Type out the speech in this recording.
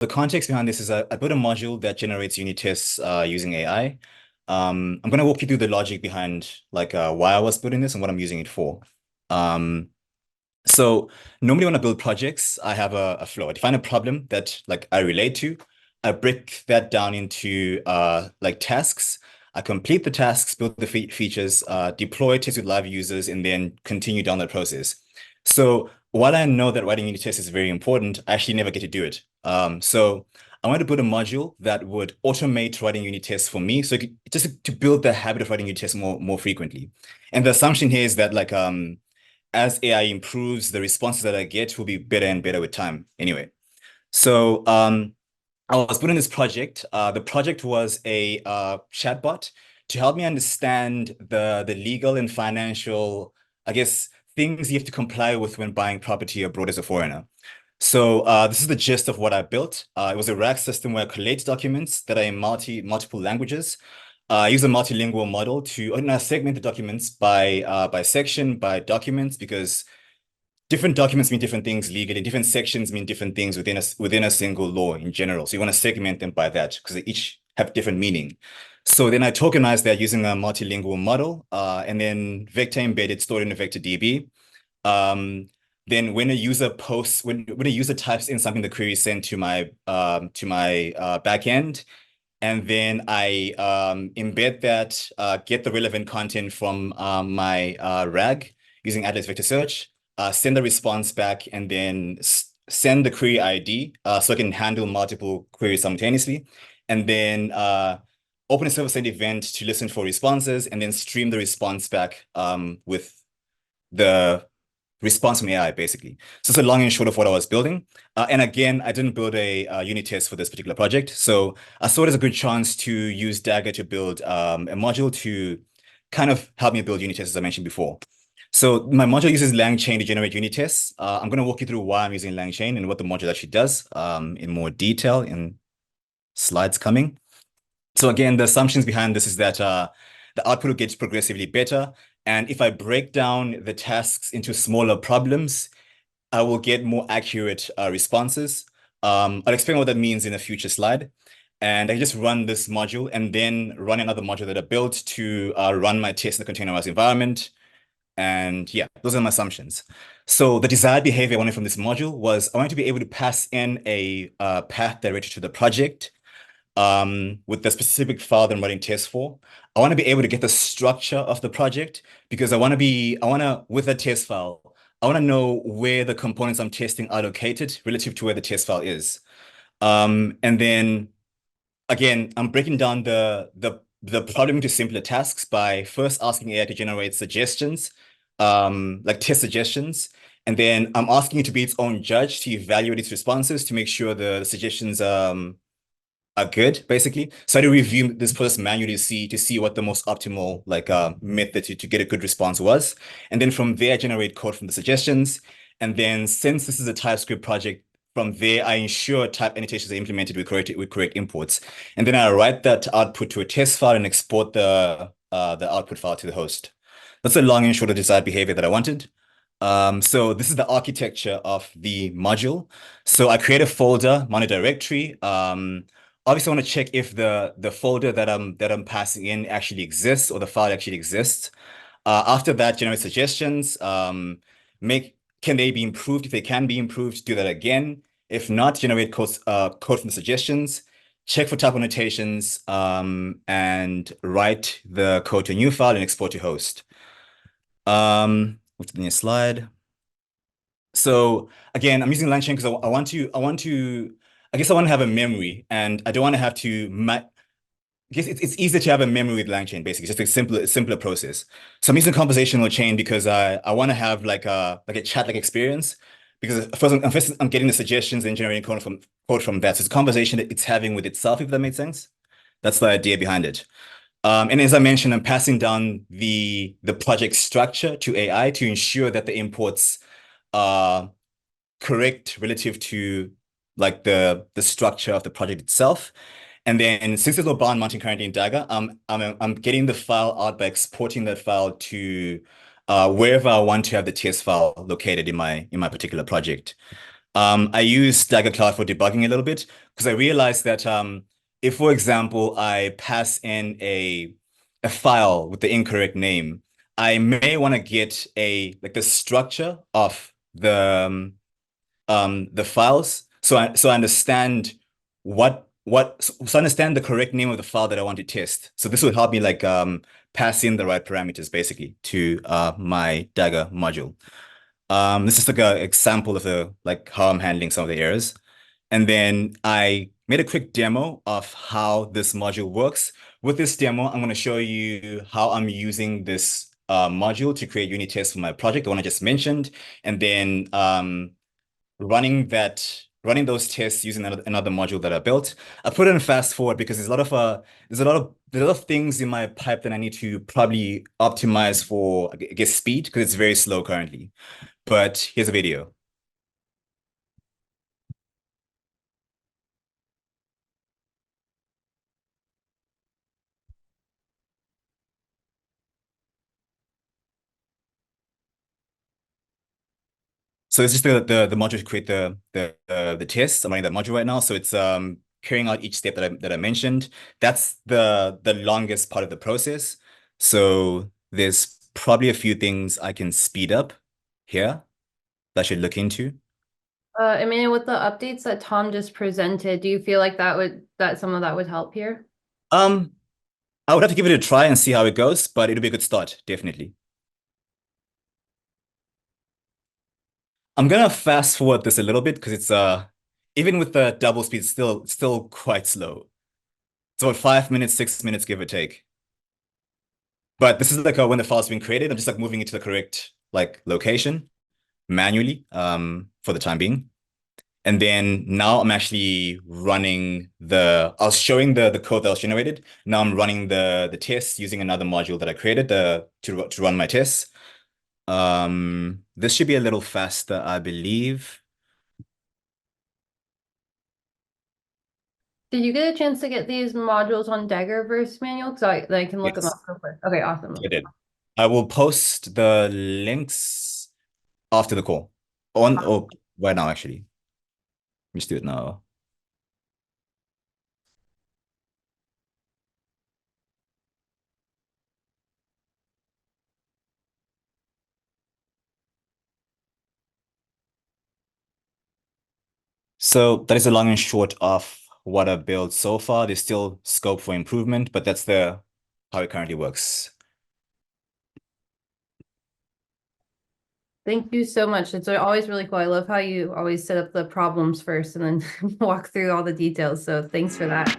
The context behind this is I built a module that generates unit tests using AI. I'm going to walk you through the logic behind why I was building this and what I'm using it for. Um, so normally when I build projects, I have a flow. I define a problem that I relate to. I break that down into tasks. I complete the tasks, build the features, deploy tests with live users, and then continue down that process. So while I know that writing unit tests is very important, I actually never get to do it. So I wanted to build a module that would automate writing unit tests for me, so just to build the habit of writing unit tests more frequently. And the assumption here is that as AI improves, the responses that I get will be better and better with time anyway. So I was put in this project. The project was a chatbot to help me understand the legal and financial, I guess, things you have to comply with when buying property abroad as a foreigner. So this is the gist of what I built. It was a RAG system where I collate documents that are in multiple languages. I use a multilingual model to segment the documents by section, by documents, because different documents mean different things legally. Different sections mean different things within a single law in general. So you want to segment them by that because they each have different meaning. So then I tokenize that using a multilingual model, and then vector embedded stored in a vector DB. Then when a user posts, when a user types in something, the query is sent to my backend, and then I embed that, get the relevant content from my RAG using Atlas Vector Search, send the response back, and then send the query ID so I can handle multiple queries simultaneously, and then open a server-side event to listen for responses, and then stream the response back with the response from AI, basically. So it's a long and short of what I was building. And again, I didn't build a unit test for this particular project. So I saw it as a good chance to use Dagger to build a module to kind of help me build unit tests, as I mentioned before. So my module uses LangChain to generate unit tests. I'm going to walk you through why I'm using LangChain and what the module actually does in more detail in slides coming. So again, the assumptions behind this is that the output gets progressively better. And if I break down the tasks into smaller problems, I will get more accurate responses. I'll explain what that means in a future slide. And I just run this module and then run another module that I built to run my test in the containerized environment. And yeah, those are my assumptions. So the desired behavior I wanted from this module was I wanted to be able to pass in a path directed to the project with the specific file that I'm writing tests for. I want to be able to get the structure of the project because with the test file, I want to know where the components I'm testing are located relative to where the test file is. And then again, I'm breaking down the problem into simpler tasks by first asking AI to generate suggestions, like test suggestions. And then I'm asking it to be its own judge to evaluate its responses to make sure the suggestions are good, basically. So I had to review this process manually to see what the most optimal method to get a good response was. And then from there, I generate code from the suggestions. And then since this is a TypeScript project, from there, I ensure type annotations are implemented with correct imports. And then I write that output to a test file and export the output file to the host. That's a long and short of desired behavior that I wanted. So this is the architecture of the module. So I create a folder, mount a directory. Obviously, I want to check if the folder that I'm passing in actually exists or the file actually exists. After that, generate suggestions. Can they be improved? If they can be improved, do that again. If not, generate code from the suggestions. Check for type annotations and write the code to a new file and export to host. Move to the next slide. So again, I'm using LangChain because I guess I want to have a memory and I don't want to have to, I guess it's easier to have a memory with LangChain, basically, just a simpler process. So I'm using conversational chain because I want to have like a chat-like experience because first I'm getting the suggestions and generating code from that. So it's a conversation that it's having with itself, if that makes sense. That's the idea behind it. And as I mentioned, I'm passing down the project structure to AI to ensure that the imports are correct relative to like the structure of the project itself. And then since there's no bound mounting currently in Dagger, I'm getting the file out by exporting that file to wherever I want to have the test file located in my particular project. I use Dagger Cloud for debugging a little bit because I realized that if, for example, I pass in a file with the incorrect name, I may want to get the structure of the files, so I understand so I understand the correct name of the file that I want to test. So this would help me pass in the right parameters basically to my Dagger module. This is like an example of how I'm handling some of the errors. And then I made a quick demo of how this module works. With this demo, I'm going to show you how I'm using this module to create unit tests for my project, the one I just mentioned, and then running those tests using another module that I built. I put it in fast forward because there's a lot of things in my pipe that I need to probably optimize for, I guess, speed because it's very slow currently. But here's a video. So it's just the module to create the test. I'm running that module right now. So it's carrying out each step that I mentioned. That's the longest part of the process. So there's probably a few things I can speed up here that I should look into. Emmanuel, with the updates that Tom just presented, do you feel like that some of that would help here? Um, I would have to give it a try and see how it goes, but it'll be a good start, definitely. I'm gonna fast forward this a little bit because it's even with the double speed, it's still quite slow. It's about 5 minutes, 6 minutes, give or take. But this is when the file's been created, I'm just moving it to the correct location manually for the time being. And then now I'm actually running I was showing the code that was generated. Now I'm running the tests using another module that I created to run my tests. This should be a little faster, I believe. Did you get a chance to get these modules on Daggerverse, Manuel? So I can look them Yes, up real quick. Okay, awesome. I did. I will post the links after the call. Right now, actually. Let's do it now. So that is the long and short of what I've built so far. There's still scope for improvement, but that's how it currently works. Thank you so much. It's always really cool. I love how you always set up the problems first and then walk through all the details. So thanks for that.